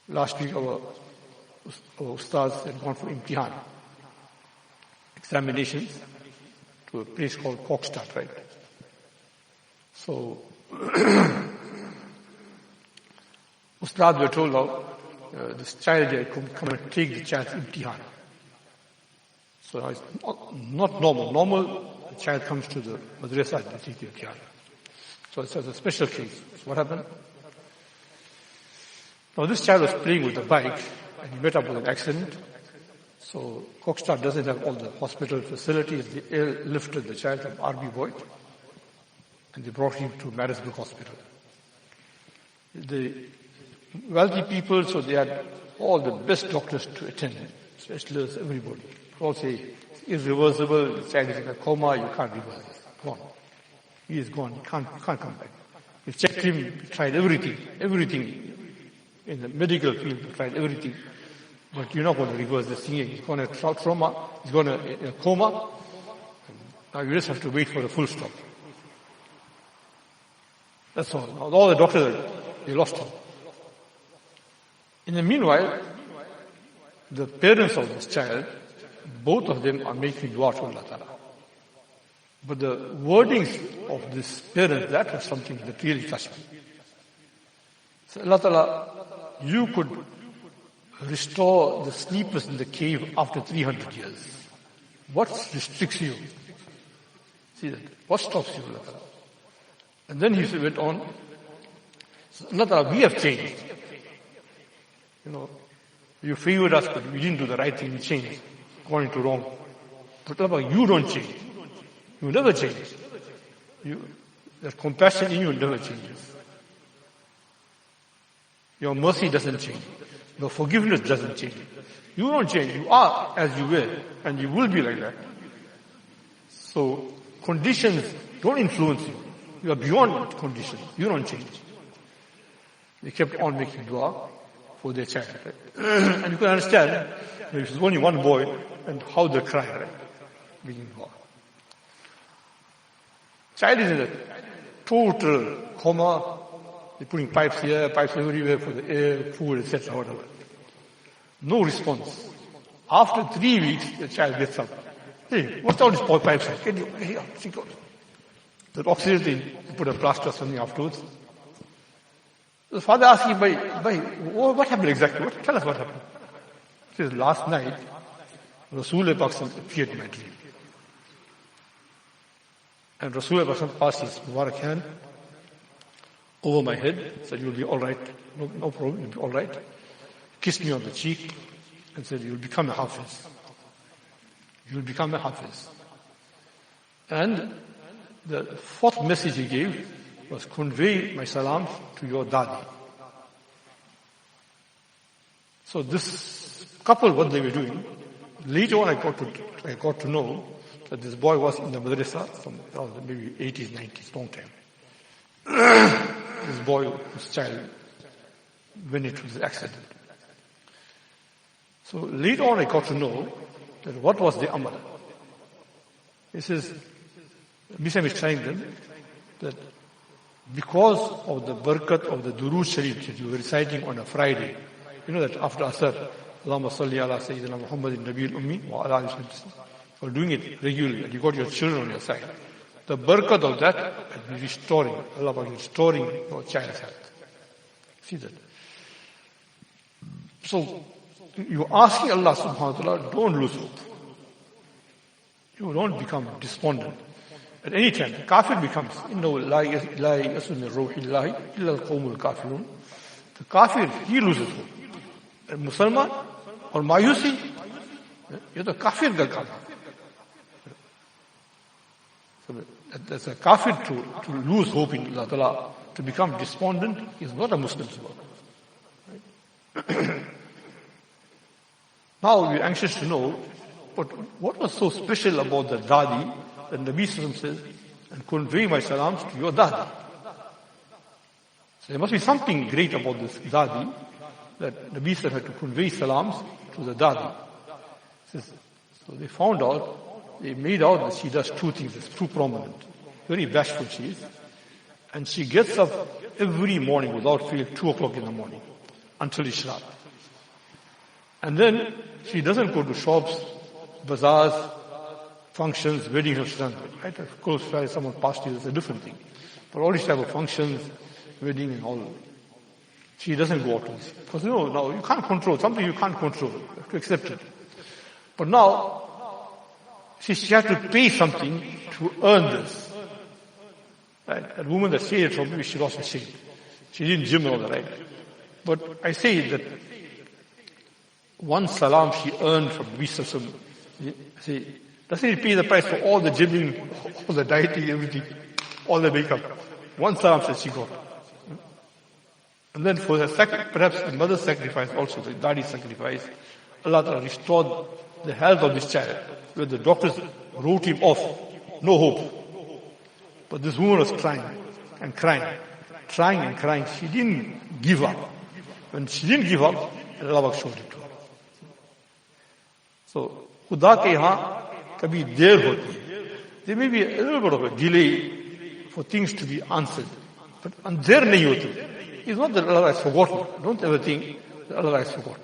Last week our ustads had gone for imtihan, examinations, to a place called Kokstad, right? So, ustads were told now, this child here, come and take the child's imtihan. So now it's not normal. Normal, the child comes to the madrasa and take the imtihan. So it's a special case. So what happened? Now this child was playing with the bike and he met up with an accident. So Kokstad doesn't have all the hospital facilities. They airlifted the child from RB Boyd and they brought him to Marisburg Hospital. The wealthy people, so they had all the best doctors to attend, specialists, everybody. All say, it's irreversible, the child is in a coma, you can't reverse this. Gone. He is gone, can't come back. We checked him, we tried everything. In the medical field, we tried everything. But you're not going to reverse this thing. He's going to trauma, he's going to in a coma. Now you just have to wait for the full stop. That's all. Now, all the doctors, they lost him. In the meanwhile, the parents of this child, both of them are making dua to Allah Ta'ala. But the wordings of this parent, that was something that really touched me. So Allah Ta'ala, you could restore the sleepers in the cave after 300 years. What restricts you? See that? What stops you, Allah Ta'ala? And then he went on, so Allah Ta'ala, we have changed. You know, you favored us, but we didn't do the right thing, we changed, according to wrong. But Allah, you don't change. You never change. That compassion in you never changes. Your mercy doesn't change. Your forgiveness doesn't change. You don't change. You are as you were, and you will be like that. So, conditions don't influence you. You are beyond conditions. You don't change. They kept on making dua for their child. Right? And you can understand, if it's only one boy, and how they cry, right? Making dua. Child is in a total coma. They're putting pipes here, pipes everywhere for the air, food, etc. Whatever. No response. After 3 weeks, the child gets up. Hey, what's all these pipes? Can you, here, think of it. The oxygen thing, you put a plaster or something afterwards. The father asked him, what happened exactly? Tell us what happened. He says, last night, Rasulullah appeared in my dream. And Rasulullah passed his Mubarak hand over my head, said, you'll be alright, no problem, you'll be alright. Kissed me on the cheek and said, you'll become a Hafiz. You'll become a Hafiz. And the fourth message he gave was, convey my salams to your dadi. So this couple, what they were doing, later on I got to know that this boy was in the madrasa from maybe 80s, 90s, long time. This boy, this child, when it was an accident. So later on I got to know that what was the amal. He says, Mr. is telling them that because of the barakat of the Durood Sharif that you were reciting on a Friday, you know that after Asr, Allahumma salli ala Sayyidina Muhammadin Nabil Ummi wa ala alihi for doing it regularly, and you got your children on your side. The barakat of that will be restoring, Allah will be restoring your child's health. See that? So, you're asking Allah subhanahu wa ta'ala, don't lose hope. You don't become despondent. At any time, the kafir becomes, إِنَّهُ لَا يَسُنِ الرُّوحِ اللَّهِ إِلَّا الْقَوْمُ الْكَافِرُونَ. The kafir, he loses hope. And Musliman, or Mayusi, you're the kafir ka kafir. So that's a kafir to lose hope in Allah Ta'ala, to become despondent, is not a Muslim's work. Right? Now we're anxious to know, but what was so special about the dadi that Nabi Sallallahu says, and convey my salams to your dadi. So there must be something great about this dadi, that Nabi Sallallahu had to convey salams to the dadi. So they found out, they made out that she does two things, it's too prominent. Very bashful she is. And she gets up every morning without fail, 2 o'clock in the morning. until Ishraq. And then she doesn't go to shops, bazaars, functions, weddings, she doesn't. Right? Of course, if someone passed you, that's a different thing. But all these type of functions, wedding and all, she doesn't go out to this. Because no, you can't control. Something you can't control. You have to accept it. But now, she had to pay something to earn this. Right? That woman that stayed at home, maybe she lost her shape. She didn't gym and all that, right? But I say that one salam she earned from Nabi Sallallahu Alaihi Wasallam, doesn't it pay the price for all the gymming, all the dieting, everything, all the makeup? One salam that she got. And then for the perhaps the mother's sacrifice also, the daddy's sacrifice, Allah Ta'ala restored the health of this child, where the doctors wrote him off, no hope. But this woman was crying and crying, trying and crying. She didn't give up. When she didn't give up, Allah showed it to her. So, Khuda ke yahan kabhi der hoti hai. There may be a little bit of a delay for things to be answered. But der nahi hoti. It's not that Allah has forgotten. Don't ever think that Allah has forgotten.